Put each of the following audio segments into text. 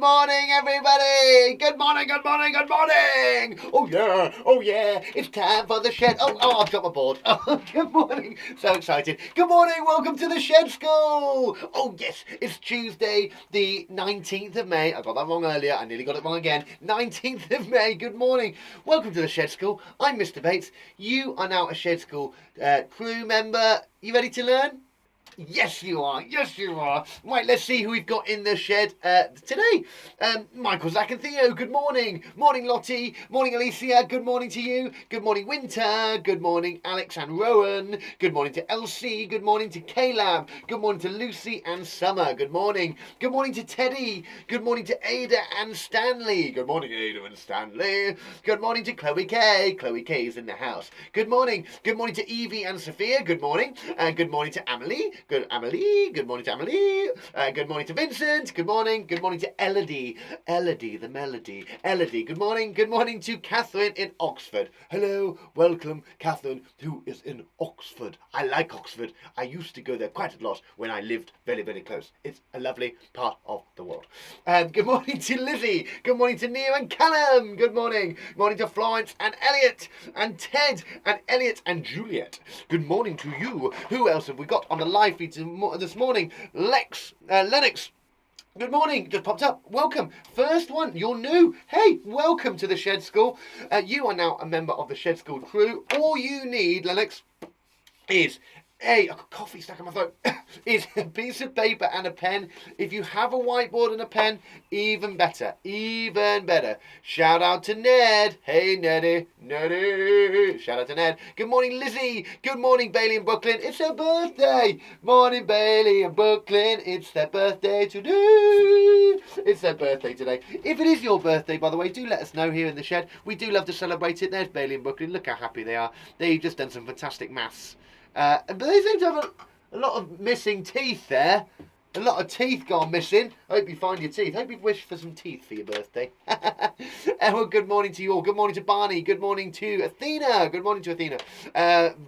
morning, everybody. Good morning, good morning, good morning. Oh yeah, it's time for the shed. Oh, I've got my board. Oh, good morning. So excited. Good morning, welcome to the Shed School. Oh yes, it's Tuesday, the 19th of May. I got that wrong earlier. I nearly got it wrong again. 19th of May. Good morning. Welcome to the Shed School. I'm Mr. Bates. You are now a Shed School crew member. You ready to learn? Yes, you are. Yes, you are. Right, let's see who we've got in the shed today. Michael, Zach and Theo, good morning. Morning, Lottie. Morning, Alicia. Good morning to you. Good morning, Winter. Good morning, Alex and Rowan. Good morning to Elsie. Good morning to Caleb. Good morning to Lucy and Summer. Good morning. Good morning to Teddy. Good morning to Ada and Stanley. Good morning, Ada and Stanley. Good morning to Chloe K. Chloe K is in the house. Good morning. Good morning to Evie and Sophia. Good morning. Good morning to Amelie. Good Amelie. Good morning to Amelie. Good morning to Vincent. Good morning. Good morning to Elodie. Elodie, the melody. Elodie. Good morning. Good morning to Catherine in Oxford. Hello. Welcome, Catherine, who is in Oxford. I like Oxford. I used to go there quite a lot when I lived very, very close. It's a lovely part of the world. Good morning to Lizzie. Good morning to Neo and Callum. Good morning. Good morning to Florence and Elliot and Ted and Elliot and Juliet. Good morning to you. Who else have we got on the live feed this morning? Lennox. Good morning, just popped up. Welcome. First one, you're new. Hey, welcome to the Shed School. You are now a member of the Shed School crew. All you need, Lennox, is I've got coffee stuck in my throat. Is a piece of paper and a pen. If you have a whiteboard and a pen, even better. Even better. Shout out to Ned. Hey, Neddy. Neddy. Shout out to Ned. Good morning, Lizzie. Good morning, Bailey and Brooklyn. It's her birthday. Morning, Bailey and Brooklyn. It's their birthday today. It's their birthday today. If it is your birthday, by the way, do let us know here in the shed. We do love to celebrate it. There's Bailey and Brooklyn. Look how happy they are. They've just done some fantastic maths. But they seem to have a lot of missing teeth there. A lot of teeth gone missing. I hope you find your teeth. I hope you wish for some teeth for your birthday. Well, good morning to you all. Good morning to Barney. Good morning to Athena. Good morning to Athena.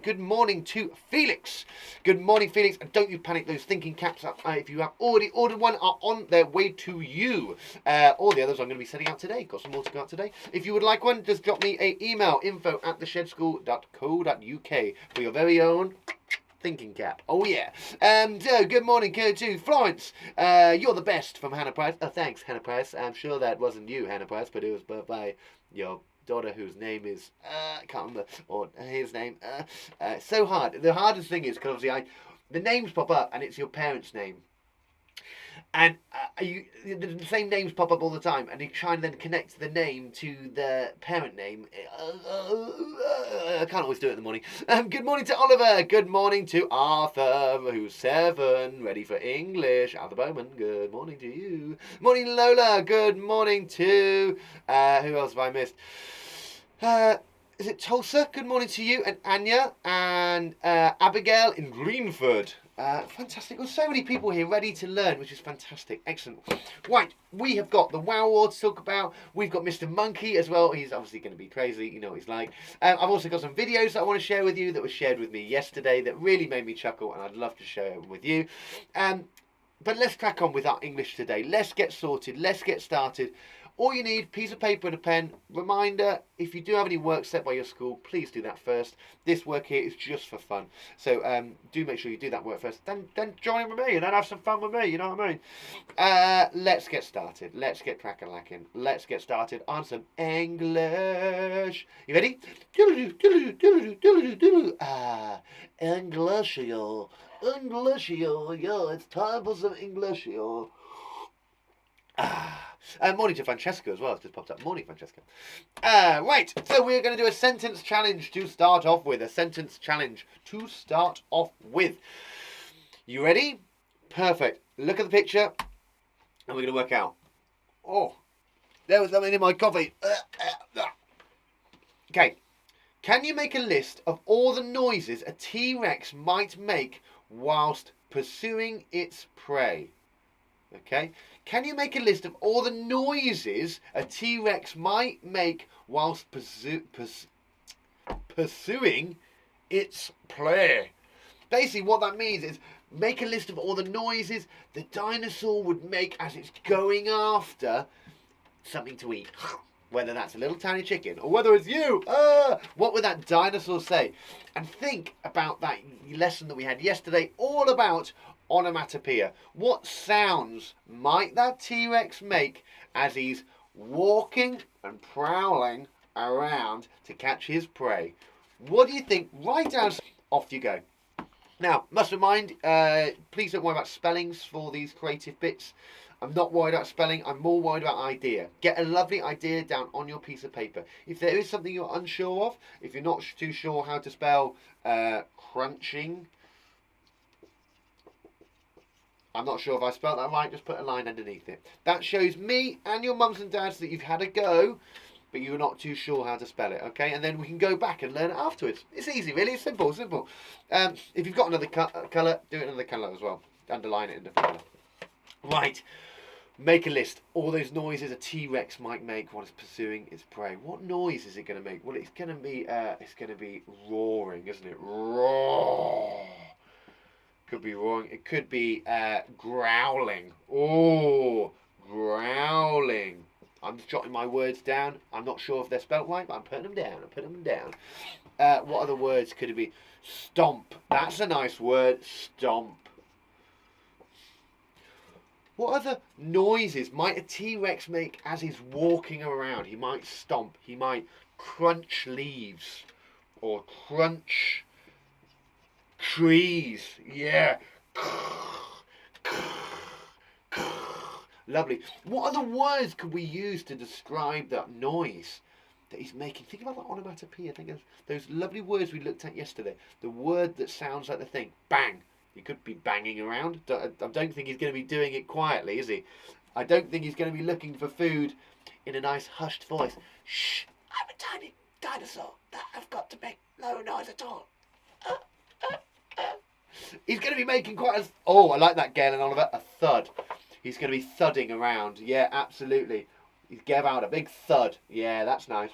Good morning to Felix. Good morning, Felix. And don't you panic. Those thinking caps, if you have already ordered one, are on their way to you. All the others I'm going to be sending out today. Got some more to go out today. If you would like one, just drop me an email, info@theshedschool.co.uk for your very own thinking cap. Oh yeah. So good morning to Florence. You're the best from Hannah Price. Oh, thanks, Hannah Price. I'm sure that wasn't you, Hannah Price, but it was by your daughter whose name is I can't remember, or his name. So hard. The hardest thing is because obviously the names pop up and it's your parents' name. And the same names pop up all the time, and you try and then connect the name to the parent name. I can't always do it in the morning. Good morning to Oliver. Good morning to Arthur, who's 7, ready for English. Arthur Bowman, good morning to you. Morning, Lola. Good morning to... who else have I missed? Is it Tulsa? Good morning to you. And Anya and Abigail in Greenford. Fantastic. There's so many people here ready to learn, which is fantastic. Excellent. Right, we have got the Wow Award to talk about. We've got Mr. Monkey as well. He's obviously going to be crazy. You know what he's like. I've also got some videos that I want to share with you that were shared with me yesterday that really made me chuckle, and I'd love to share them with you. But let's crack on with our English today. Let's get sorted. Let's get started. All you need, piece of paper and a pen. Reminder, if you do have any work set by your school, please do that first. This work here is just for fun. So do make sure you do that work first. Then join in with me and then have some fun with me, you know what I mean? Let's get started. Let's get crack-a-lacking. Let's get started on some English. You ready? English, yo. English, yo. Yo, it's time for some English, yo. Morning to Francesca as well. It's just popped up. Morning, Francesca. Right, so we're going to do a sentence challenge to start off with. You ready? Perfect. Look at the picture, and we're going to work out. Oh, there was something in my coffee. Okay. Can you make a list of all the noises a T-Rex might make whilst pursuing its prey? Okay. Can you make a list of all the noises a T-Rex might make whilst pursuing its prey? Basically, what that means is make a list of all the noises the dinosaur would make as it's going after something to eat. Whether that's a little tiny chicken or whether it's you. What would that dinosaur say? And think about that lesson that we had yesterday, all about onomatopoeia. What sounds might that T-Rex make as he's walking and prowling around to catch his prey? What do you think? Write down. Off you go. Now, must remind, please don't worry about spellings for these creative bits. I'm not worried about spelling, I'm more worried about idea. Get a lovely idea down on your piece of paper. If there is something you're unsure of, if you're not too sure how to spell crunching, I'm not sure if I spelled that right, just put a line underneath it. That shows me and your mums and dads that you've had a go, but you're not too sure how to spell it, okay? And then we can go back and learn it afterwards. It's easy, really. It's simple, simple. If you've got another colour, do it another colour as well. Underline it in different colour. Right. Make a list. All those noises a T-Rex might make while it's pursuing its prey. What noise is it going to make? Well, it's going to be roaring, isn't it? Roar. Could be roaring. It could be growling. Oh, growling. I'm just jotting my words down. I'm not sure if they're spelt right, but I'm putting them down. What other words could it be? Stomp. That's a nice word. Stomp. What other noises might a T-Rex make as he's walking around? He might stomp. He might crunch leaves. Or crunch trees. Yeah. Lovely. What other words could we use to describe that noise that he's making? Think about that onomatopoeia. Think of those lovely words we looked at yesterday. The word that sounds like the thing. Bang. He could be banging around. I don't think he's going to be doing it quietly, is he? I don't think he's going to be looking for food in a nice hushed voice. Shh, I'm a tiny dinosaur. I've got to make no noise at all. He's going to be making quite a... Oh, I like that, Gail and Oliver. A thud. He's going to be thudding around. Yeah, absolutely. He gave out a big thud. Yeah, that's nice.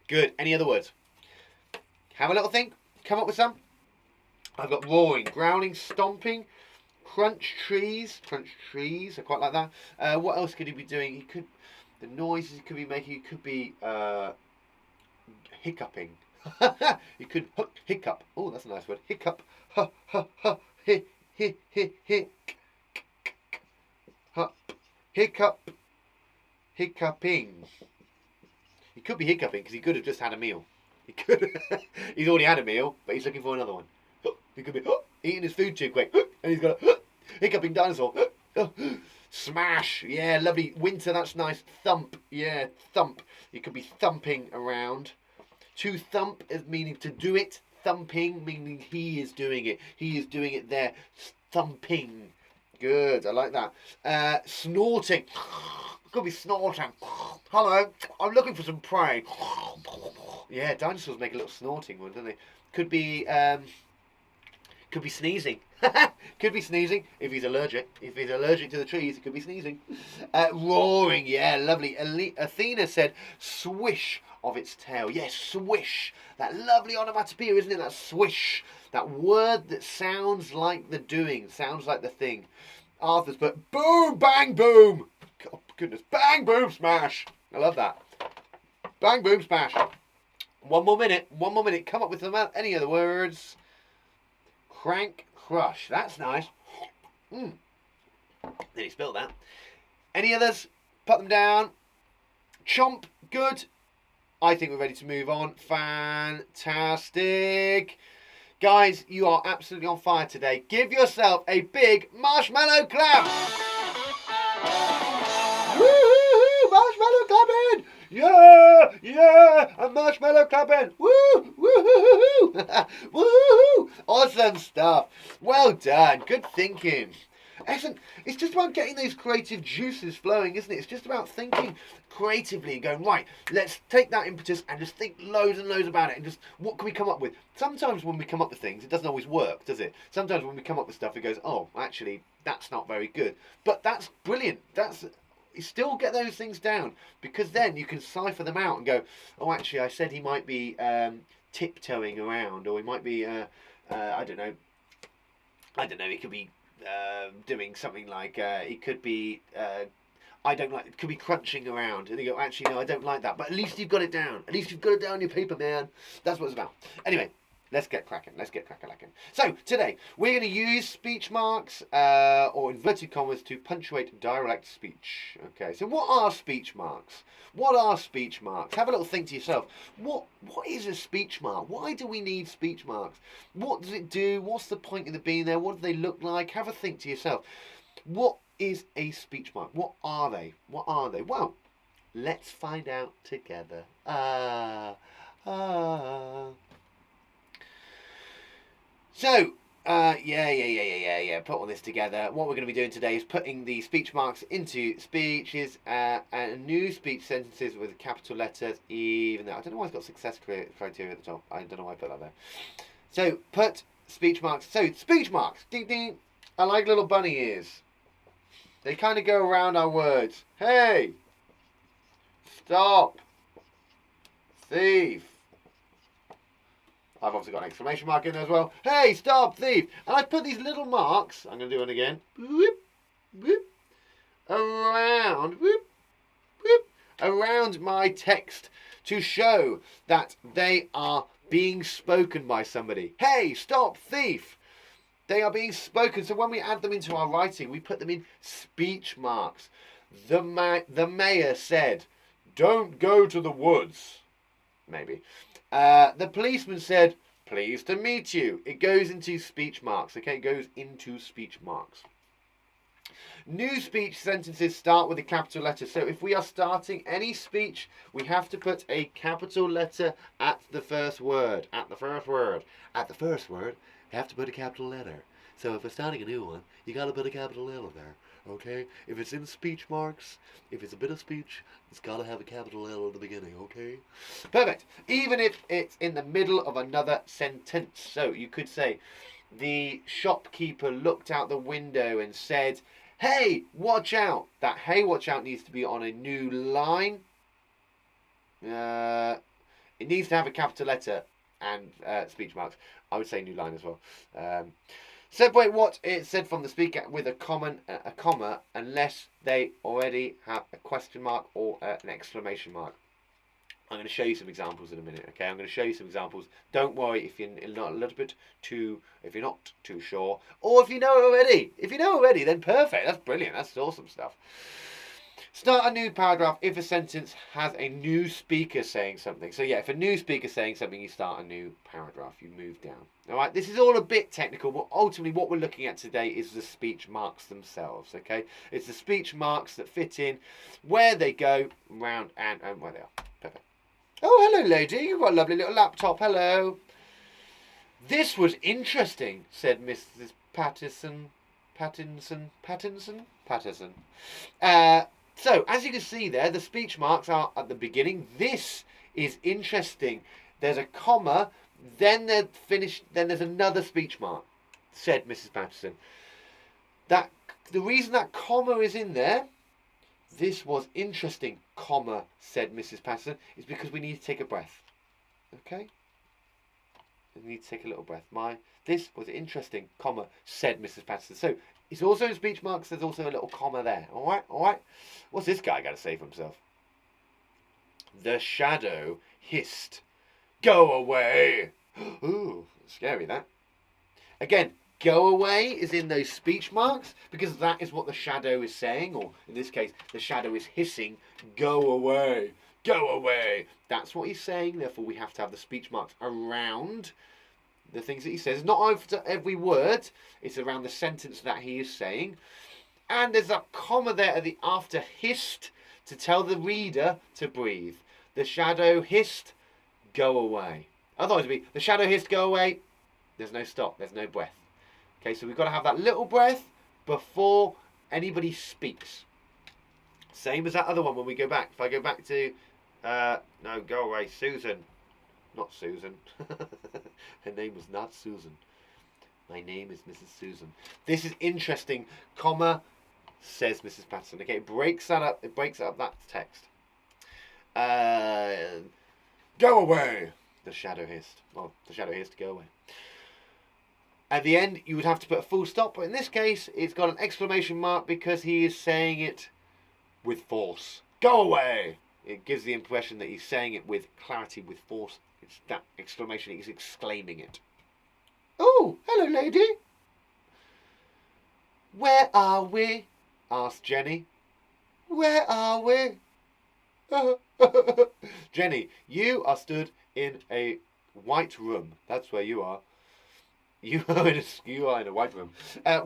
Good. Any other words? Have a little think. Come up with some. I've got roaring, growling, stomping, crunch trees. Crunch trees. I quite like that. What else could he be doing? He could... The noises he could be making, he could be hiccuping. He could hiccup. Oh, that's a nice word. Hiccup. Ha, ha, ha. Hic. Hiccup. Hiccuping. He could be hiccuping because he could have just had a meal. He could. He's already had a meal, but he's looking for another one. He could be eating his food too quick, and he's got a hiccuping dinosaur. Smash. Yeah, lovely. Winter. That's nice. Thump. Yeah, thump. He could be thumping around. To thump is meaning to do it. Thumping meaning he is doing it. He is doing it there. Thumping. Good. I like that. Snorting. Could be snorting. Hello. I'm looking for some prey. Yeah, dinosaurs make a little snorting one, don't they? Could be sneezing. Could be sneezing if he's allergic. If he's allergic to the trees, it could be sneezing. Roaring. Yeah, lovely. Athena said swish of its tail. Yes, swish. That lovely onomatopoeia, isn't it? That swish. That word that sounds like the doing, sounds like the thing. Arthur's put boom, bang, boom. Oh, goodness. Bang, boom, smash. I love that. Bang, boom, smash. One more minute. Come up with any other words. Crank, crush. That's nice. Nearly spilled that. Any others? Put them down. Chomp. Good. I think we're ready to move on. Fantastic. Guys, you are absolutely on fire today. Give yourself a big marshmallow clap. Woo-hoo-hoo, marshmallow clapping. Yeah, yeah, a marshmallow clapping. Woo, woo-hoo-hoo. Woo-hoo-hoo. Awesome stuff. Well done. Good thinking. Excellent. It's just about getting those creative juices flowing, isn't it? It's just about thinking creatively and going, right, let's take that impetus and just think loads and loads about it and just, what can we come up with? Sometimes when we come up with things, it doesn't always work, does it? Sometimes when we come up with stuff, it goes, oh, actually, that's not very good. But that's brilliant. That's still get those things down, because then you can cipher them out and go, oh, actually, I said he might be tiptoeing around, or he might be, I don't know, he could be doing something like, he could be, I don't like, it could be crunching around, and you go, actually, no, I don't like that, but at least you've got it down. At least you've got it down on your paper, man. That's what it's about. Anyway. Let's get cracking. So, today, we're going to use speech marks, or inverted commas, to punctuate direct speech. Okay, so what are speech marks? What are speech marks? Have a little think to yourself. What is a speech mark? Why do we need speech marks? What does it do? What's the point of it being there? What do they look like? Have a think to yourself. What is a speech mark? What are they? Well, let's find out together. So, put all this together. What we're going to be doing today is putting the speech marks into speeches and new speech sentences with capital letters, even though I don't know why it's got success criteria at the top. I don't know why I put that there. So, put speech marks. So, speech marks. Ding, ding. I like little bunny ears. They kind of go around our words. Hey! Stop! Thief! I've obviously got an exclamation mark in there as well. Hey, stop, thief! And I've put these little marks, I'm going to do it again, whoop, whoop, around, whoop, whoop, around my text to show that they are being spoken by somebody. Hey, stop, thief! They are being spoken. So when we add them into our writing, we put them in speech marks. The mayor said, don't go to the woods. Maybe. The policeman said, pleased to meet you. It goes into speech marks, okay? It goes into speech marks. New speech sentences start with a capital letter. So if we are starting any speech, we have to put a capital letter at the first word. At the first word, we have to put a capital letter. So if we're starting a new one, you got to put a capital letter there. Okay? If it's in speech marks, if it's a bit of speech, it's got to have a capital L at the beginning, okay? Perfect. Even if it's in the middle of another sentence. So you could say, the shopkeeper looked out the window and said, hey, watch out. That hey, watch out needs to be on a new line. It needs to have a capital letter and speech marks. I would say new line as well. Separate what it said from the speaker with a comma unless they already have a question mark or an exclamation mark. I'm going to show you some examples in a minute. Okay, I'm going to show you some examples. Don't worry if you're not if you're not too sure, or if you know already. If you know already, then perfect. That's brilliant. That's awesome stuff. Start a new paragraph if a sentence has a new speaker saying something. So yeah, if a new speaker is saying something, you start a new paragraph. You move down. All right, this is all a bit technical, but ultimately what we're looking at today is the speech marks themselves, okay? It's the speech marks that fit in where they go, round and where they are. Perfect. Oh, hello, lady. You've got a lovely little laptop. Hello. This was interesting, said Mrs. Pattinson. So, as you can see there, the speech marks are at the beginning. This is interesting. There's a comma, then they're finished, then there's another speech mark, said Mrs. Patterson. The reason that comma is in there, this was interesting, comma, said Mrs. Patterson, is because we need to take a breath. Okay? We need to take a little breath. This was interesting, comma, said Mrs. Patterson. So, it's also in speech marks, there's also a little comma there. Alright? What's this guy got to say for himself? The shadow hissed. Go away! Ooh, scary that. Again, go away is in those speech marks because that is what the shadow is saying, or in this case, the shadow is hissing. Go away! Go away! That's what he's saying, therefore we have to have the speech marks around the things that he says. Not after every word, it's around the sentence that he is saying. And there's a comma there at the after hissed to tell the reader to breathe. The shadow hissed, go away. Otherwise it would be, the shadow hissed, go away. There's no stop, there's no breath. Okay, so we've got to have that little breath before anybody speaks. Same as that other one when we go back. If I go back to, no, go away, Susan. Not Susan. Her name was not Susan. My name is Mrs. Susan. This is interesting, comma, says Mrs. Patterson. Okay, it breaks that up. It breaks up that text. Go away, the shadow hissed. Well, the shadow hissed, go away. At the end, you would have to put a full stop, but in this case, it's got an exclamation mark because he is saying it with force. Go away! It gives the impression that he's saying it with clarity, with force. It's that exclamation, he's exclaiming it. Oh, hello, lady. Where are we? Asked Jenny. Where are we? Jenny, you are stood in a white room. That's where you are. You are in a white room.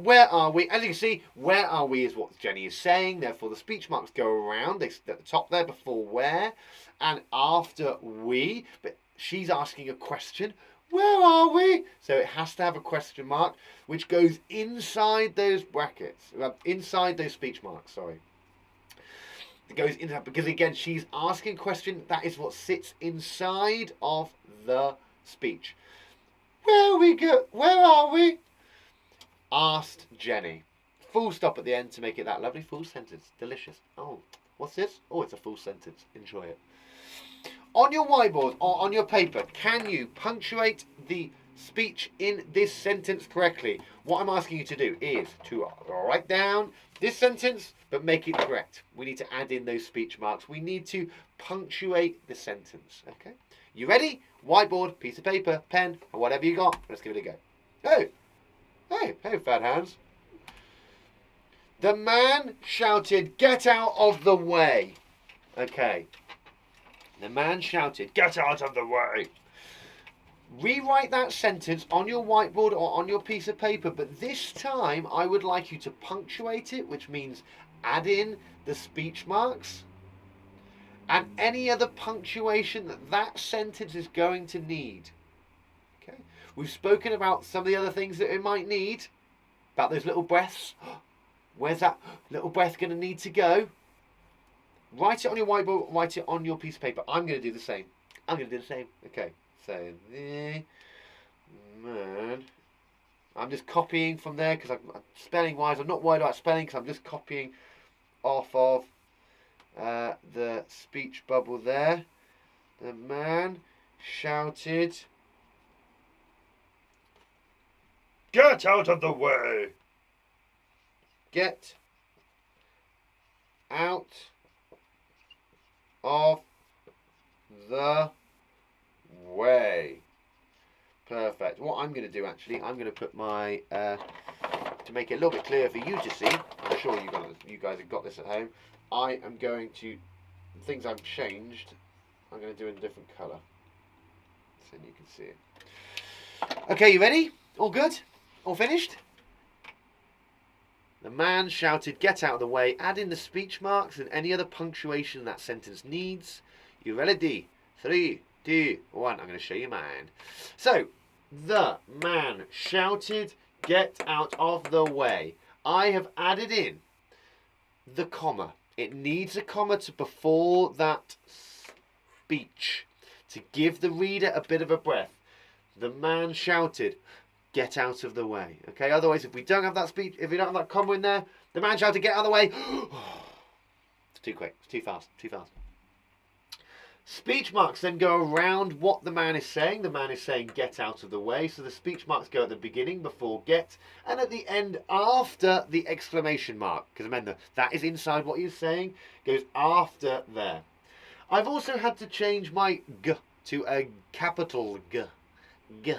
Where are we? As you can see, where are we is what Jenny is saying. Therefore, the speech marks go around. They sit at the top there before where and after we. But she's asking a question. Where are we? So it has to have a question mark, which goes inside those brackets, inside those speech marks. Sorry. It goes into that because again, she's asking a question. That is what sits inside of the speech. Where are we? Asked Jenny. Full stop at the end to make it that lovely full sentence. Delicious. Oh, what's this? Oh, it's a full sentence. Enjoy it. On your whiteboard or on your paper, can you punctuate the speech in this sentence correctly? What I'm asking you to do is to write down this sentence, but make it correct. We need to add in those speech marks. We need to punctuate the sentence. Okay? You ready? Whiteboard, piece of paper, pen, or whatever you got. Let's give it a go. Hey, fat hands. The man shouted, "Get out of the way." Okay. The man shouted, "Get out of the way." Rewrite that sentence on your whiteboard or on your piece of paper, but this time I would like you to punctuate it, which means add in the speech marks and any other punctuation that that sentence is going to need. Okay, we've spoken about some of the other things that it might need, about those little breaths. Where's that little breath going to need to go? Write it on your whiteboard, write it on your piece of paper. I'm going to do the same. Okay, so the man. I'm just copying from there because I'm spelling wise. I'm not worried about spelling because I'm just copying off of the speech bubble there. The man shouted, "Get out of the way." Get out of the way. Perfect. What I'm going to do actually, I'm going to put my to make it a little bit clearer for you to see. I'm sure you guys have got this at home. I am going to, things I've changed, I'm going to do in a different colour so you can see it. Okay, you ready? All good? All finished? The man shouted, "Get out of the way." Add in the speech marks and any other punctuation that sentence needs. You ready? 3, 2, 1. I'm going to show you mine. So, the man shouted, "Get out of the way." I have added in the comma. It needs a comma before that speech to give the reader a bit of a breath. The man shouted, "Get out of the way." Okay, otherwise if we don't have that speech, if we don't have that comma in there, the man shouted, "Get out of the way." It's too quick, it's too fast. Speech marks then go around what the man is saying. The man is saying, "Get out of the way." So the speech marks go at the beginning before get and at the end after the exclamation mark. Because remember, that is inside what he's saying, goes after there. I've also had to change my G to a capital G. G.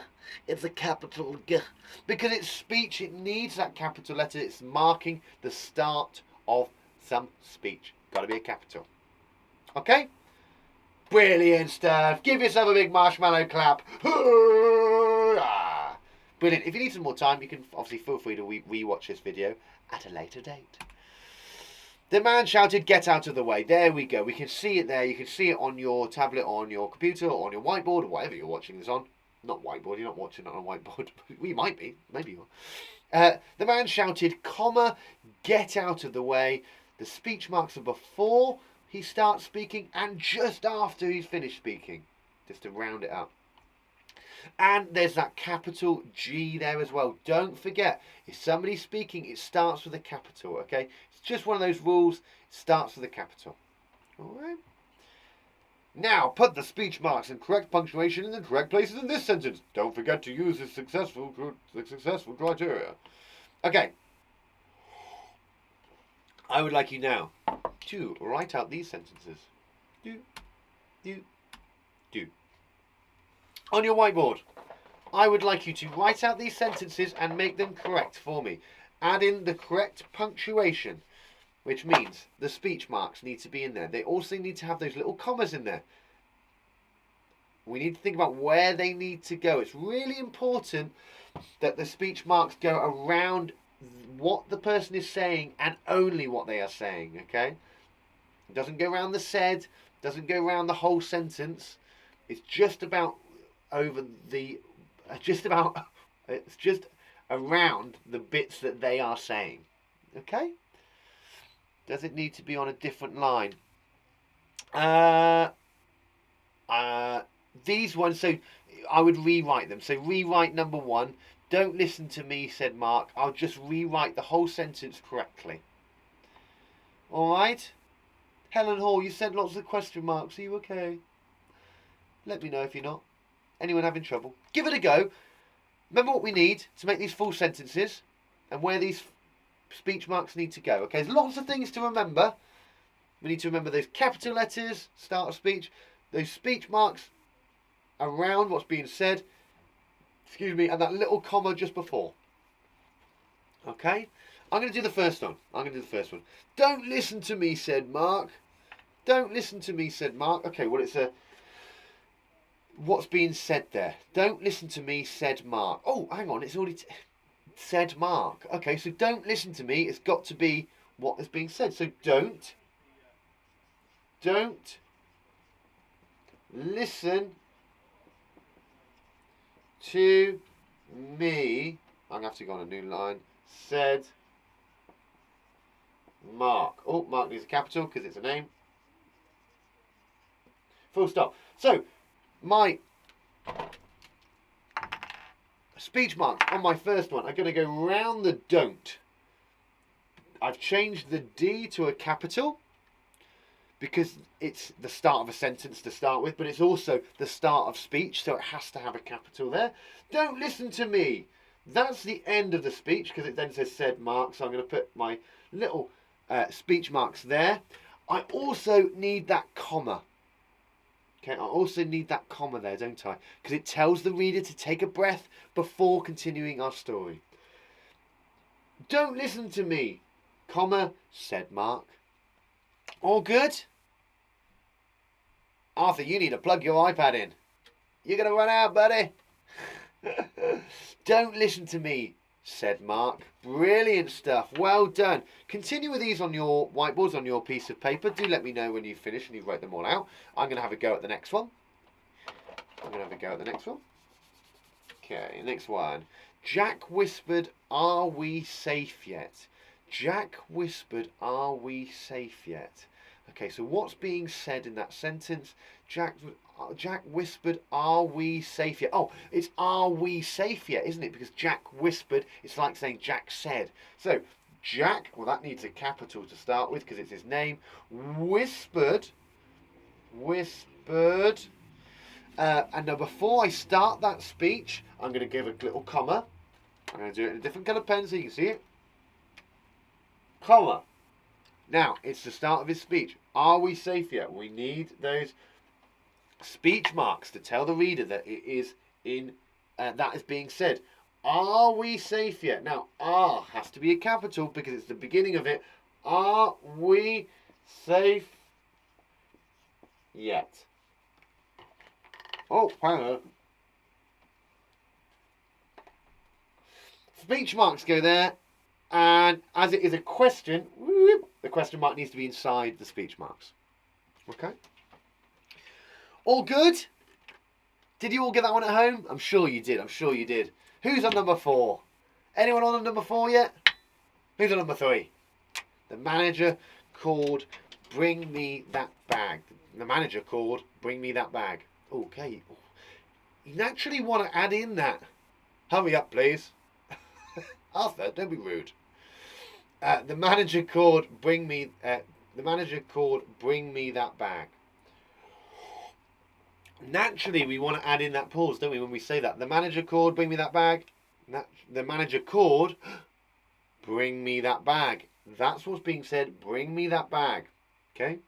It's a capital G. Because it's speech, it needs that capital letter. It's marking the start of some speech. Got to be a capital. Okay? Brilliant stuff. Give yourself a big marshmallow clap. Brilliant. If you need some more time, you can obviously feel free to re-watch this video at a later date. The man shouted, "Get out of the way." There we go. We can see it there. You can see it on your tablet, or on your computer, or on your whiteboard, or whatever you're watching this on. Not whiteboard. You're not watching it on a whiteboard. We might be. Maybe you are. The man shouted, comma, "Get out of the way." The speech marks are before he starts speaking and just after he's finished speaking, just to round it up. And there's that capital G there as well. Don't forget, if somebody's speaking, it starts with a capital, okay? It's just one of those rules. It starts with a capital. All right? Now, put the speech marks and correct punctuation in the correct places in this sentence. Don't forget to use the successful criteria. Okay. I would like you now to write out these sentences. Do. On your whiteboard, I would like you to write out these sentences and make them correct for me. Add in the correct punctuation, which means the speech marks need to be in there. They also need to have those little commas in there. We need to think about where they need to go. It's really important that the speech marks go around what the person is saying and only what they are saying, okay? It doesn't go around the said, doesn't go around the whole sentence. It's just about it's just around the bits that they are saying, okay? Does it need to be on a different line? These ones, so I would rewrite them. So rewrite number 1. Don't listen to me, said Mark. I'll just rewrite the whole sentence correctly. All right? Helen Hall, you sent lots of question marks. Are you okay? Let me know if you're not. Anyone having trouble? Give it a go. Remember what we need to make these full sentences and where these speech marks need to go. Okay, there's lots of things to remember. We need to remember those capital letters, start of speech, those speech marks around what's being said, and that little comma just before. Okay? I'm going to do the first one. Don't listen to me, said Mark. Don't listen to me, said Mark. Okay, well, it's what's being said there. Don't listen to me, said Mark. Oh, hang on, it's already said Mark. Okay, so don't listen to me. It's got to be what is being said. So don't listen to me. I'm going to have to go on a new line. Said Mark. Oh, Mark needs a capital because it's a name. Full stop. So, my speech marks on my first one are going to go round the don't. I've changed the D to a capital because it's the start of a sentence to start with, but it's also the start of speech, so it has to have a capital there. Don't listen to me. That's the end of the speech because it then says said Mark, so I'm going to put my little speech marks there. I also need that comma. Okay, I also need that comma there, don't I? Because it tells the reader to take a breath before continuing our story. Don't listen to me, comma, said Mark. All good? Arthur, you need to plug your iPad in. You're going to run out, buddy. Don't listen to me, said Mark. Brilliant stuff. Well done. Continue with these on your whiteboards, on your piece of paper. Do let me know when you've finished and you've wrote them all out. I'm going to have a go at the next one. Okay, next one. Jack whispered, "Are we safe yet?" Jack whispered, "Are we safe yet?" Okay, so what's being said in that sentence? Jack whispered, "Are we safe yet?" Oh, it's "Are we safe yet?" isn't it? Because Jack whispered, it's like saying Jack said. So, Jack, well, that needs a capital to start with because it's his name. Whispered. And now before I start that speech, I'm going to give a little comma. I'm going to do it in a different colour pen so you can see it. Comma. Now, it's the start of his speech. Are we safe yet? We need those speech marks to tell the reader that it is that is being said. Are we safe yet? Now, "are" has to be a capital because it's the beginning of it. Are we safe yet? Oh, hang on. Speech marks go there, and as it is a question, the question mark needs to be inside the speech marks. Okay? All good? Did you all get that one at home? I'm sure you did. Who's on number 4? Anyone on number 4 yet? Who's on number 3? The manager called, "Bring me that bag." The manager called, "Bring me that bag." Okay. you naturally want to add in that. Hurry up, please. Arthur, don't be rude. The manager called, bring me that bag. Naturally, we want to add in that pause, don't we, when we say that? The manager called, bring me that bag. The manager called, bring me that bag. That's what's being said, bring me that bag. Okay?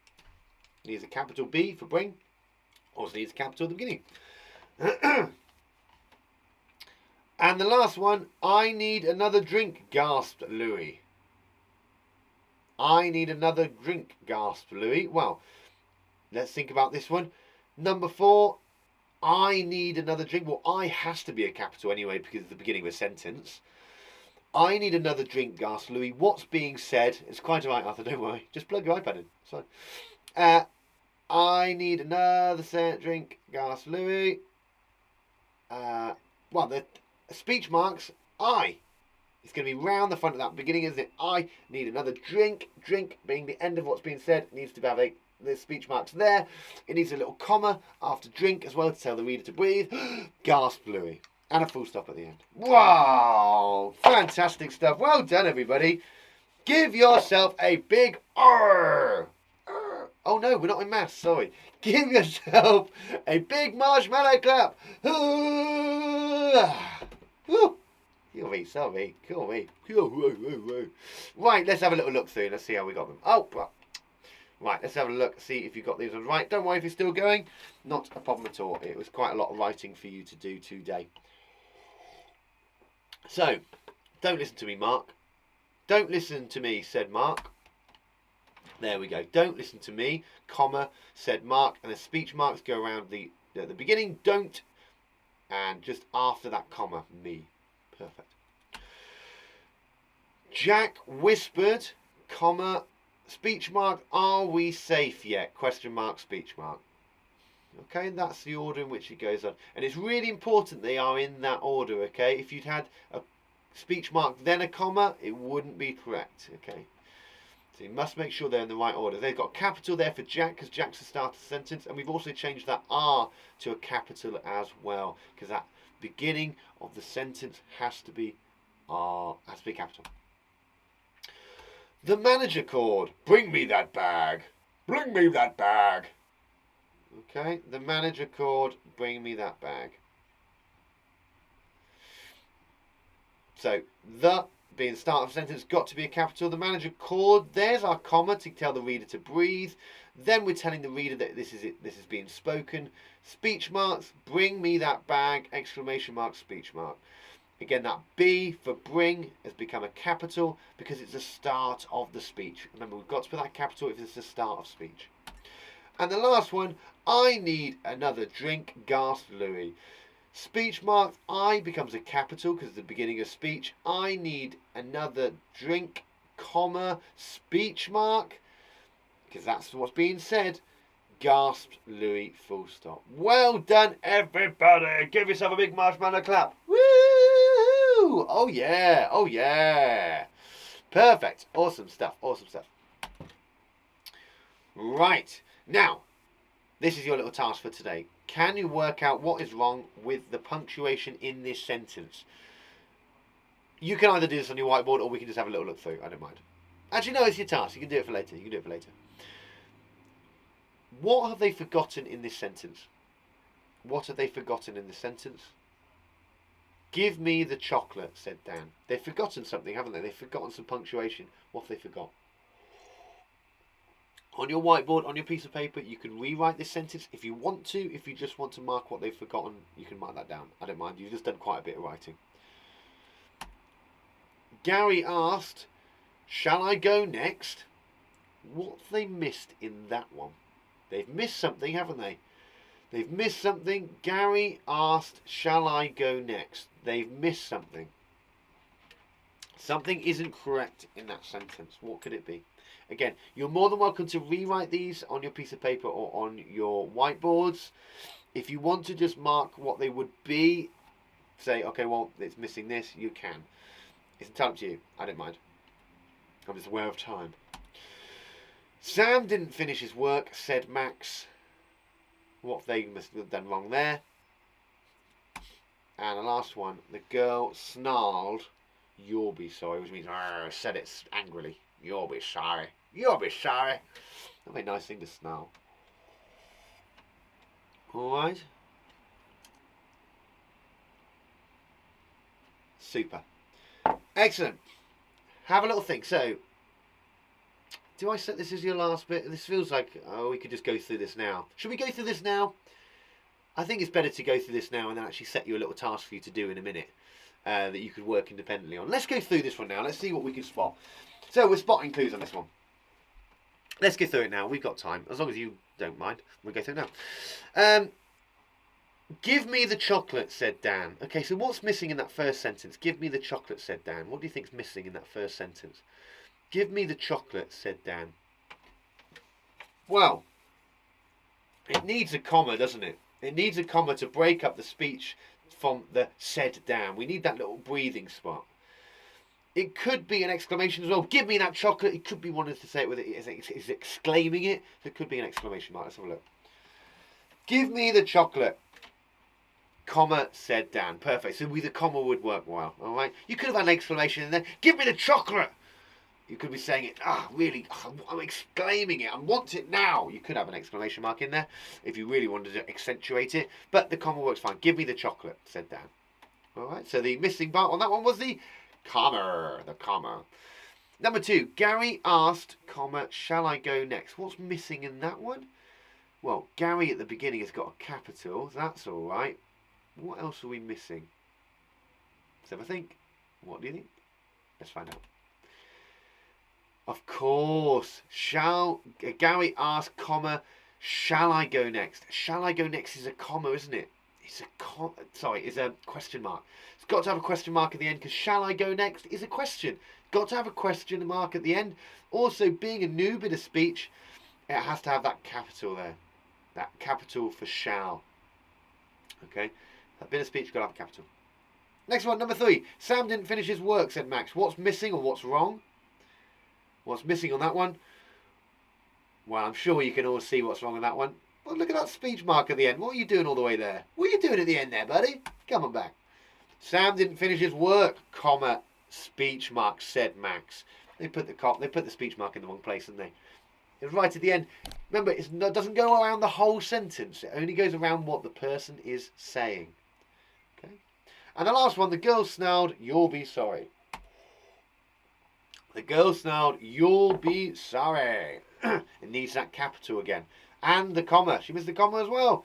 Needs a capital B for bring. Also needs a capital at the beginning. And the last one, I need another drink, gasped Louis. I need another drink, gasped Louis. Well, let's think about this one. Number 4, I need another drink. Well, I has to be a capital anyway because it's the beginning of a sentence. I need another drink, gasped Louis. What's being said? It's quite alright, Arthur, don't worry. Just plug your iPad in. It's fine. I need another drink, gasped Louis. Well, the speech marks, I. It's going to be round the front of that beginning, isn't it? I need another drink. Drink being the end of what's being said. It needs to have the speech marks there. It needs a little comma after drink as well to tell the reader to breathe. Gasp, Louis. And a full stop at the end. Wow! Fantastic stuff. Well done, everybody. Give yourself a big R. Oh no, we're not in maths, sorry. Give yourself a big marshmallow clap. Sorry. Right, let's have a little look through. Let's see how we got them. Right, let's have a look, see if you got these ones right. Don't worry if you're still going. Not a problem at all. It was quite a lot of writing for you to do today. So, don't listen to me, Mark. Don't listen to me, said Mark. There we go. Don't listen to me, comma, said Mark. And the speech marks go around at the beginning. Don't. And just after that comma, me. Perfect. Jack whispered, comma, speech mark, are we safe yet? Question mark, speech mark. Okay, and that's the order in which it goes on. And it's really important they are in that order, okay? If you'd had a speech mark, then a comma, it wouldn't be correct, okay? So you must make sure they're in the right order. They've got capital there for Jack, because Jack's the start of the sentence. And we've also changed that R to a capital as well, because that beginning of the sentence has to be R, has to be capital. The manager called, bring me that bag. Bring me that bag. Okay, the manager called, bring me that bag. So, the being the start of a sentence, got to be a capital. The manager called, there's our comma to tell the reader to breathe. Then we're telling the reader that this is it, this is being spoken. Speech marks, bring me that bag, exclamation mark, speech mark. Again, that B for bring has become a capital because it's the start of the speech. Remember, we've got to put that capital if it's the start of speech. And the last one, I need another drink, gasped Louis. Speech mark, I becomes a capital because it's the beginning of speech. I need another drink, comma, speech mark, because that's what's being said. Gasped Louis, full stop. Well done, everybody. Give yourself a big marshmallow clap. Woo! Oh yeah, oh yeah. Perfect. Awesome stuff, awesome stuff. Right, now, this is your little task for today. Can you work out what is wrong with the punctuation in this sentence? You can either do this on your whiteboard or we can just have a little look through. I don't mind. Actually, no, it's your task. You can do it for later. You can do it for later. What have they forgotten in this sentence? What have they forgotten in this sentence? Give me the chocolate, said Dan. They've forgotten something, haven't they? They've forgotten some punctuation. What have they forgot? On your whiteboard, on your piece of paper, you can rewrite this sentence if you want to. If you just want to mark what they've forgotten, you can mark that down. I don't mind. You've just done quite a bit of writing. Gary asked, shall I go next? What have they missed in that one? They've missed something, haven't they? They've missed something. Gary asked, shall I go next? They've missed something. Something isn't correct in that sentence. What could it be? Again, you're more than welcome to rewrite these on your piece of paper or on your whiteboards. If you want to just mark what they would be, say, okay, well, it's missing this, you can. It's entirely up to you. I don't mind. I'm just aware of time. Sam didn't finish his work, said Max. What they must have done wrong there. And the last one, the girl snarled, "You'll be sorry," which means said it angrily. "You'll be sorry. You'll be sorry." That'd be a nice thing to snarl. Alright. Super. Excellent. Have a little think. So, do I set this as your last bit? This feels like, we could just go through this now. Should we go through this now? I think it's better to go through this now and then actually set you a little task for you to do in a minute that you could work independently on. Let's go through this one now. Let's see what we can spot. So we're spotting clues on this one. Let's go through it now. We've got time. As long as you don't mind, we'll go through it now. Give me the chocolate, said Dan. Okay, so what's missing in that first sentence? Give me the chocolate, said Dan. What do you think's missing in that first sentence? Give me the chocolate, said Dan. Well, it needs a comma, doesn't it? It needs a comma to break up the speech from the said Dan. We need that little breathing spot. It could be an exclamation as well. Give me that chocolate. It could be wanting to say it with it. Is exclaiming it. So it could be an exclamation mark. Let's have a look. Give me the chocolate, comma, said Dan. Perfect. So the comma would work well. All right. You could have had an exclamation in there. Give me the chocolate. You could be saying it, really, I'm exclaiming it, I want it now. You could have an exclamation mark in there if you really wanted to accentuate it, but the comma works fine. Give me the chocolate, said Dan. All right, so the missing part on that one was the comma, Number 2, Gary asked, comma, shall I go next? What's missing in that one? Well, Gary at the beginning has got a capital, that's all right. What else are we missing? Let's have a think. What do you think? Let's find out. Of course, Gary asked, comma, shall I go next? Shall I go next is a comma, isn't it? It's a question mark. It's got to have a question mark at the end because shall I go next is a question. Got to have a question mark at the end. Also, being a new bit of speech, it has to have that capital there. That capital for shall. Okay? That bit of speech got to have a capital. Next one, number 3. Sam didn't finish his work, said Max. What's missing or what's wrong? What's missing on that one? Well, I'm sure you can all see what's wrong on that one. Well, look at that speech mark at the end. What are you doing all the way there? What are you doing at the end there, buddy? Come on back. Sam didn't finish his work, comma, speech mark, said Max. They put the speech mark in the wrong place, didn't they? It's right at the end. Remember, it doesn't go around the whole sentence. It only goes around what the person is saying. Okay. And the last one, the girl snarled, "You'll be sorry." The girl snarled, "You'll be sorry." It needs that capital again. And the comma. She missed the comma as well.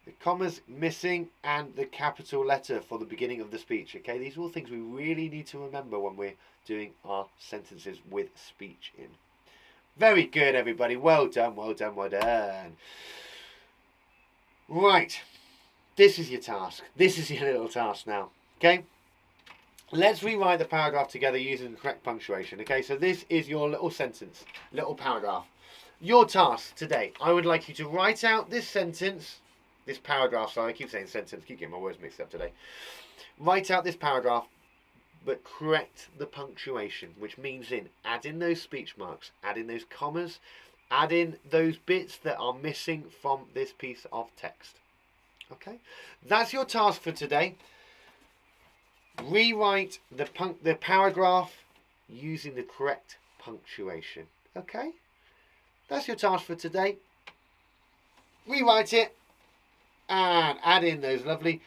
The comma's missing and the capital letter for the beginning of the speech. Okay, these are all things we really need to remember when we're doing our sentences with speech in. Very good, everybody. Well done, well done, well done. Right. This is your task. This is your little task now. Okay? Let's rewrite the paragraph together using the correct punctuation. Okay, so this is your little sentence, little paragraph. Your task today, I would like you to write out this sentence, this paragraph, sorry, I keep saying sentence, keep getting my words mixed up today. Write out this paragraph, but correct the punctuation, which means add in those speech marks, add in those commas, add in those bits that are missing from this piece of text. Okay, that's your task for today. Rewrite the paragraph using the correct punctuation. Okay? That's your task for today. Rewrite it and add in those lovely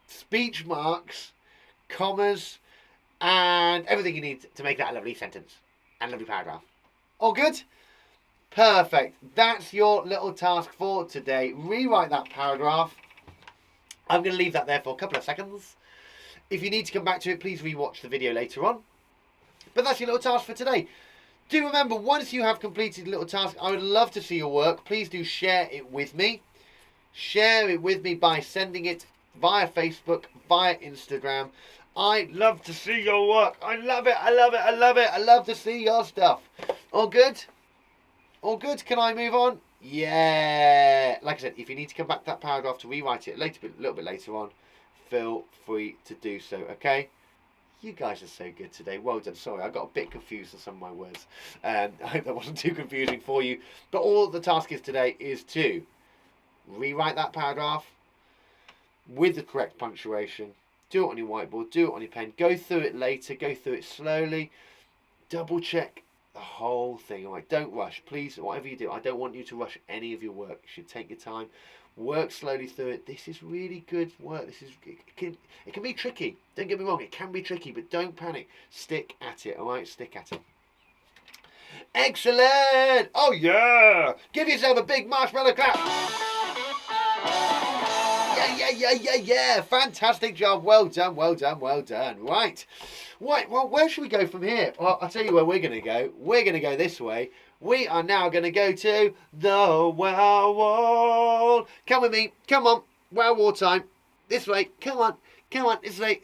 speech marks, commas, and everything you need to make that a lovely sentence and lovely paragraph. All good? Perfect. That's your little task for today. Rewrite that paragraph. I'm going to leave that there for a couple of seconds. If you need to come back to it, please rewatch the video later on. But that's your little task for today. Do remember, once you have completed the little task, I would love to see your work. Please do share it with me. Share it with me by sending it via Facebook, via Instagram. I'd love to see your work. I love it. I love it. I love it. I love to see your stuff. All good? All good? Can I move on? Yeah. Like I said, if you need to come back to that paragraph to rewrite it a little bit later on, feel free to do so, okay? You guys are so good today. Well done. Sorry, I got a bit confused on some of my words. I hope that wasn't too confusing for you. But all the task is today is to rewrite that paragraph with the correct punctuation. Do it on your whiteboard. Do it on your pen. Go through it later. Go through it slowly. Double check the whole thing. All right, don't rush. Please, whatever you do, I don't want you to rush any of your work. You should take your time. Work slowly through it. This is really good work. It can be tricky. Don't get me wrong. It can be tricky, but don't panic. Stick at it. All right, stick at it. Excellent. Oh yeah. Give yourself a big marshmallow clap. Yeah. Fantastic job. Well done. Right. Well, where should we go from here? Well, I'll tell you where we're going to go. We're going to go this way. We are now going to go to the wow wall. Come with me. Come on. Wow wall time. This way. Come on. This way.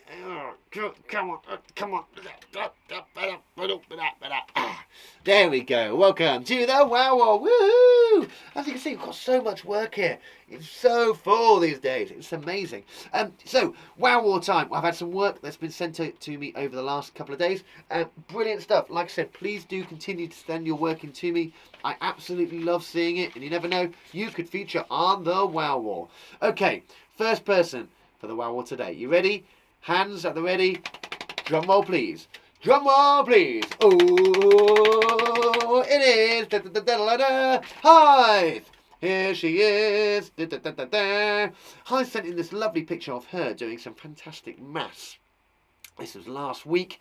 Come on. There we go. Welcome to the wow wall. Woo! As you can see, we've got so much work here. It's so full these days. It's amazing. So, wow wall time. I've had some work that's been sent to me over the last couple of days. Brilliant stuff. Like I said, please do continue to send your work in to me. I absolutely love seeing it. And you never know, you could feature on the wow wall. Okay, first person for the wow wall today. You ready? Hands at the ready. Drum roll, please. Drum roll, please. Oh, it is Hythe. Here she is. Hythe sent in this lovely picture of her doing some fantastic maths. This was last week.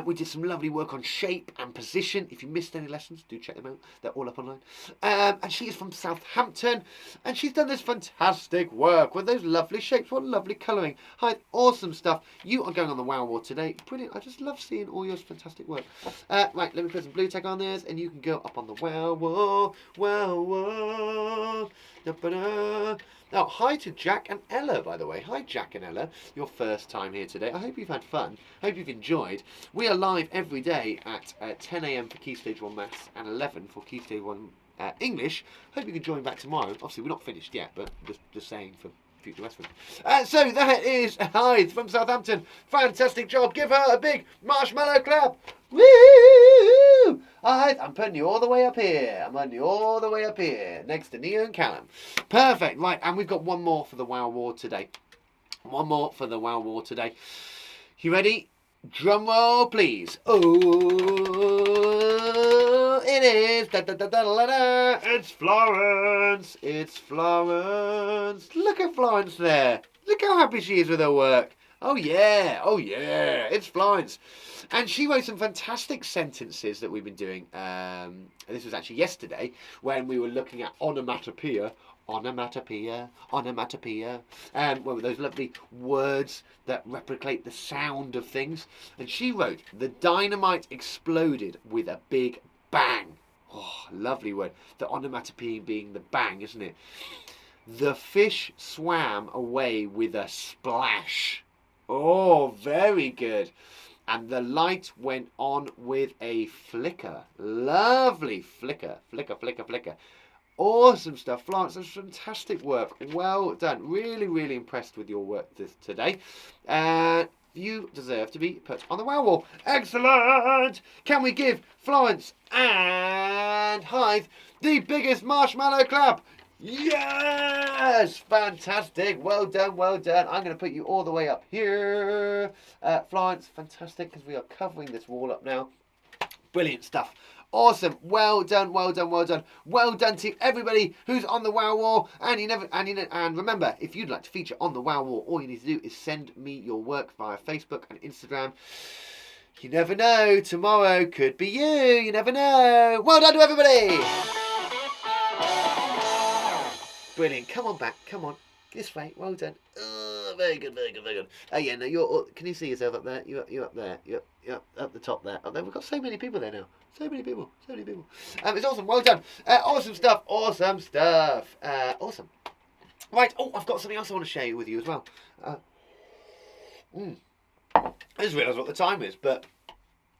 We did some lovely work on shape and position. If you missed any lessons, do check them out. They're all up online. And she is from Southampton. And she's done this fantastic work with those lovely shapes. What lovely colouring. Hi, awesome stuff. You are going on the wow wall today. Brilliant. I just love seeing all your fantastic work. Right, let me put some blue tag on this. And you can go up on the wow wall. Wow wall. Da-ba-da. Now, hi to Jack and Ella, by the way. Hi, Jack and Ella. Your first time here today. I hope you've had fun. I hope you've enjoyed. We are live every day at 10 a.m. for Key Stage 1 Maths and 11 for Key Stage 1 English. Hope you can join back tomorrow. Obviously, we're not finished yet, but just saying for future reference. So that is Hythe from Southampton. Fantastic job. Give her a big marshmallow clap. Woo! Hythe, I'm putting you all the way up here. Next to Neo and Callum. Perfect. Right, and we've got one more for the wow wall today. You ready? Drum roll, please. Oh, it is. It's Florence. Look at Florence there. Look how happy she is with her work. Oh yeah. It's Florence. And she wrote some fantastic sentences that we've been doing. This was actually yesterday when we were looking at onomatopoeia. Well, those lovely words that replicate the sound of things. And she wrote, the dynamite exploded with a big bang. Oh, lovely word. The onomatopoeia being the bang, isn't it? The fish swam away with a splash. Oh, very good. And the light went on with a flicker. Lovely flicker. Awesome stuff, Florence. That's fantastic work. Well done. Really impressed with your work today. You deserve to be put on the wow wall. Excellent. Can we give Florence and Hythe the biggest marshmallow clap? Yes! Fantastic. Well done. I'm going to put you all the way up here. Florence, fantastic, because we are covering this wall up now. Brilliant stuff. Awesome. Well done. Well done to everybody who's on the wow wall. And remember, if you'd like to feature on the wow wall, all you need to do is send me your work via Facebook and Instagram. You never know. Tomorrow could be you. You never know. Well done to everybody. Brilliant. Come on back. Come on. This way. Well done. Oh, very good. Oh yeah, no, you're. Can you see yourself up there? You're up there. You're up the top there. Up there. We've got so many people there now. So many people. It's awesome. Well done. Awesome stuff. Awesome. Right. Oh, I've got something else I want to share with you as well. I just realised what the time is, but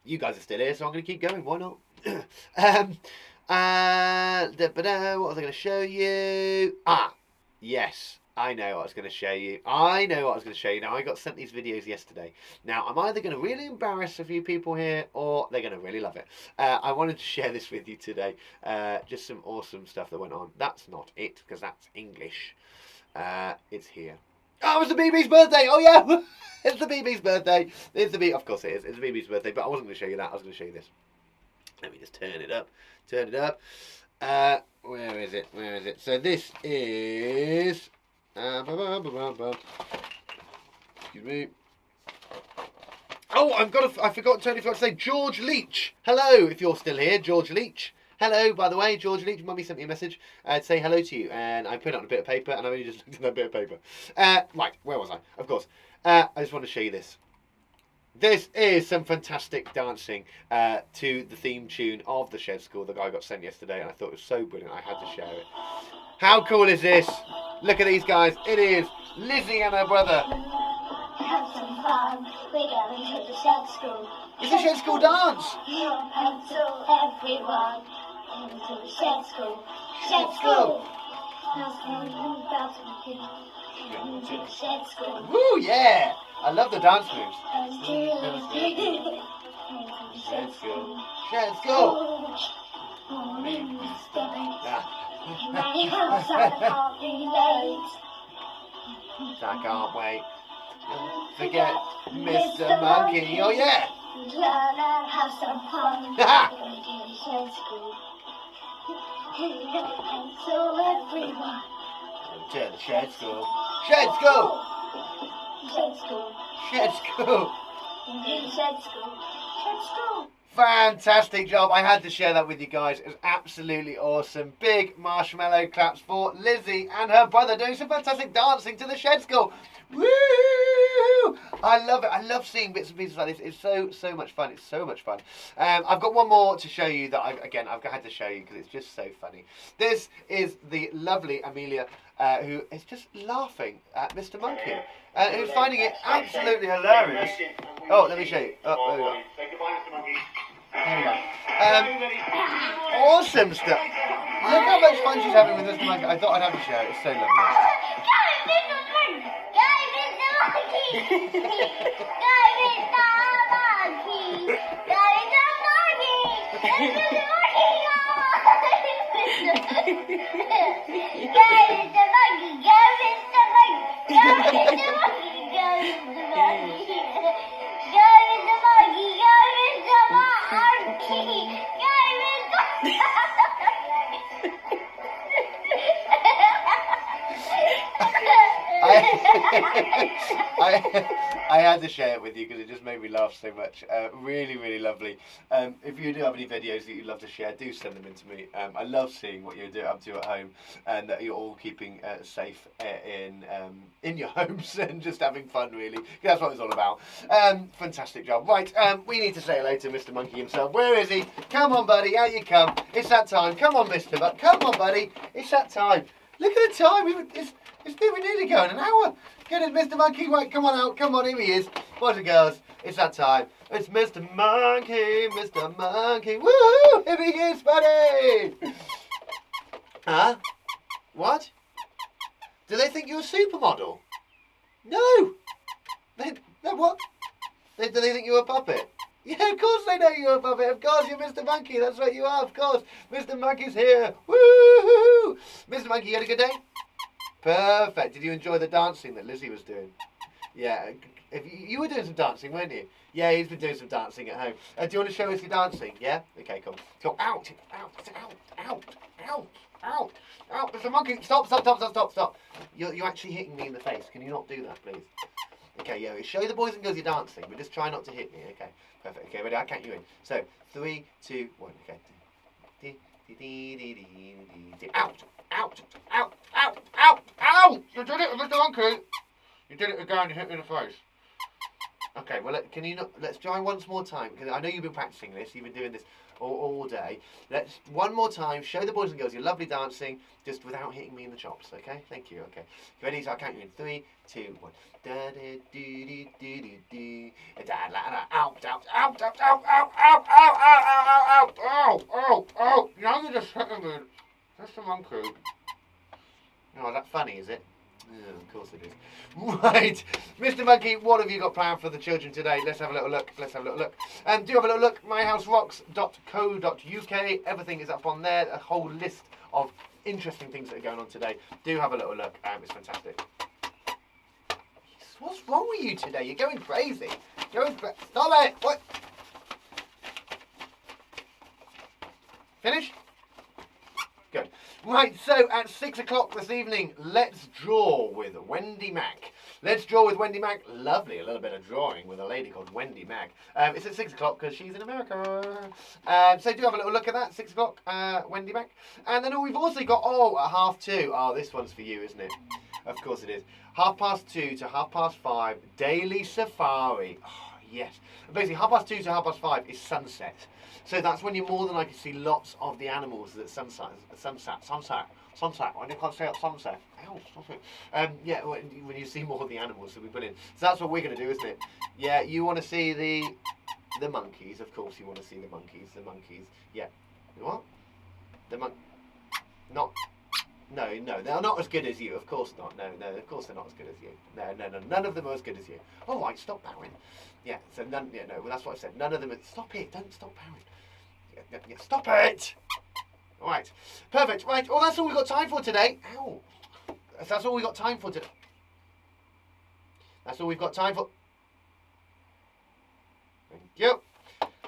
you guys are still here, so I'm going to keep going. Why not? What was I going to show you? Yes. I know what I was going to show you. I know what I was going to show you. Now, I got sent these videos yesterday. Now, I'm either going to really embarrass a few people here or they're going to really love it. I wanted to share this with you today. Just some awesome stuff that went on. That's not it, because that's English. It's here. Oh, it's the BB's birthday. Oh, yeah. It's the BB's birthday. It's the B. Of course it is. It's the BB's birthday, but I wasn't going to show you that. I was going to show you this. Let me just turn it up. Turn it up. Where is it? Where is it? So this is... excuse me. Oh, I totally forgot to say George Leach. Hello, if you're still here, George Leach. Hello, by the way, George Leach. Mummy sent me a message to say hello to you, and I put it on a bit of paper, and I've only just looked at that bit of paper. Right, where was I? Of course. I just want to show you this. This is some fantastic dancing to the theme tune of the Shed School that I got sent yesterday, and I thought it was so brilliant I had to share it. How cool is this? Look at these guys. It is Lizzie and her brother. Have some fun. We're going to the Shed School. It's a Shed School dance. Pencil, everyone. Into the Shed School. Shed School. Into the Shed School. Woo, yeah. I love the dance moves. Shed School. Shed School. I can't wait. Don't forget Mr. Monkey. Oh, yeah. Learn and have some fun. Shed School. Pencil, everyone. To the Shed School. Shed School. Shed School. Shed School. Into Shed School. Shed School. Fantastic job. I had to share that with you guys. It was absolutely awesome. Big marshmallow claps for Lizzie and her brother doing some fantastic dancing to the Shed School. Woo! I love it. I love seeing bits and pieces like this. It's so much fun. It's so much fun. I've got one more to show you that I've had to show you because it's just so funny. This is the lovely Amelia who is just laughing at Mr. Monkey. Who's finding it absolutely hilarious. Oh, let me show you. Oh, there we go. There we go. Awesome stuff. Look how much fun she's having with Mr. Monkey. I thought I'd have to share it. It's so lovely. I had to share it with you because it just made me laugh so much. Really, really lovely. If you do have any videos that you'd love to share, do send them in to me. I love seeing what you're up to at home and that you're all keeping safe in your homes and just having fun, really. That's what it's all about. Fantastic job. Right, we need to say hello to Mr. Monkey himself. Where is he? Come on, buddy. Out you come. It's that time. Come on, Mr. Buck. Come on, buddy. It's that time. Look at the time. We're nearly going an hour. Goodness, Mr. Monkey, right, come on out. Come on, here he is. Boys and girls, it's that time. It's Mr. Monkey, Mr. Monkey. Woohoo! Here he is, buddy. Huh? What? Do they think you're a supermodel? No. No, what? Do they think you're a puppet? Yeah, of course they know you're a puppet. Of course, you're Mr. Monkey. That's what you are, of course. Mr. Monkey's here. Woo! Mr. Monkey, you had a good day? Perfect. Did you enjoy the dancing that Lizzie was doing? Yeah. You were doing some dancing, weren't you? Yeah, he's been doing some dancing at home. Do you want to show us your dancing? Yeah? Okay, cool. Cool. Out! Out! Mr. Monkey, stop. You're actually hitting me in the face. Can you not do that, please? Okay, yeah, show the boys and girls you're dancing, but just try not to hit me. Okay, perfect. Okay, ready? I'll count you in. So, 3, 2, 1. Okay. Out! You did it, Mr. Monkey! You did it again, you hit me in the face. Okay, well, can you not... Let's try once more time, because I know you've been practicing this, you've been doing this all day. Let's, one more time, show the boys and girls your lovely dancing, just without hitting me in the chops, okay? Thank you, okay. Ready? So I'll count you in. 3, 2, 1. Now you're just hitting me. Mr. Monkey. Oh, is that funny, is it? Yeah, of course it is. Right, Mr. Monkey, what have you got planned for the children today? Let's have a little look. Let's have a little look. Do have a little look. myhouserocks.co.uk. Everything is up on there. A whole list of interesting things that are going on today. Do have a little look. It's fantastic. What's wrong with you today? You're going crazy. Stop it. What? Finished? Good. Right, so at 6 o'clock this evening, let's draw with Wendy Mack. Let's draw with Wendy Mack. Lovely, a little bit of drawing with a lady called Wendy Mack. It's at 6 o'clock because she's in America. So do have a little look at that, 6 o'clock, Wendy Mack. And then we've also got, at 2:30. Oh, this one's for you, isn't it? Of course it is. 2:30 to 5:30, daily safari. Oh, yes. Basically, 2:30 to 5:30 is sunset. So that's when you're more than likely to see lots of the animals at sunset. When you can't say at sunset. Ow, stop it. Yeah, when you see more of the animals, so we put in. So that's what we're going to do, isn't it? Yeah, you want to see the monkeys. Of course you want to see the monkeys. The monkeys. Yeah. What? No, they're not as good as you. Of course not. No, of course they're not as good as you. No, none of them are as good as you. All right, stop bowing. Yeah, so none. Yeah, no, well, that's what I said. None of them. Stop it! Don't stop bowing. Yeah, stop it! All right, perfect. Right, well, that's all we've got time for today. Ow! That's all we've got time for today. That's all we've got time for. Thank you.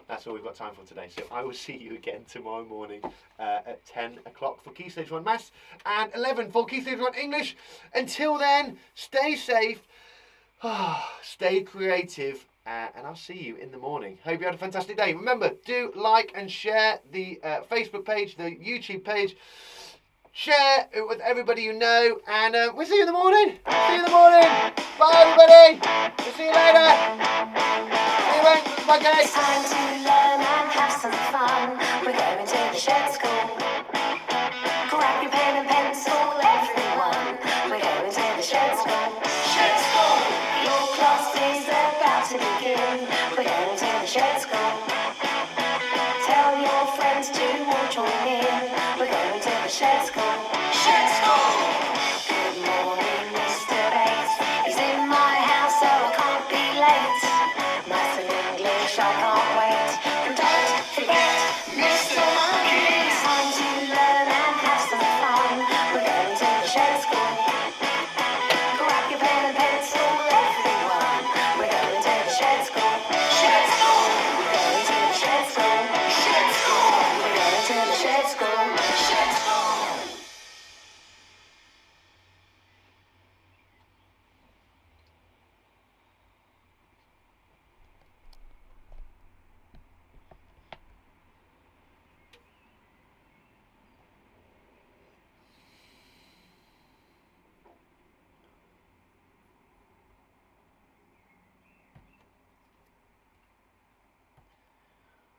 That's all we've got time for today. So I will see you again tomorrow morning at 10 o'clock for Key Stage 1 Maths and 11 for Key Stage 1 English. Until then, stay safe, stay creative, and I'll see you in the morning. Hope you had a fantastic day. Remember, do like and share the Facebook page, the YouTube page. Share it with everybody you know, and we'll see you in the morning. See you in the morning. Bye, everybody. We'll see you later. See you later. Bye, guys. It's time to learn and have some fun. We're going to the shed school. Grab your pen and pencil, everyone. We're going to the shed school. Shed school. Your class is about to begin. We're going to the shed school. Tell your friends to all join in. We're going to the shed school.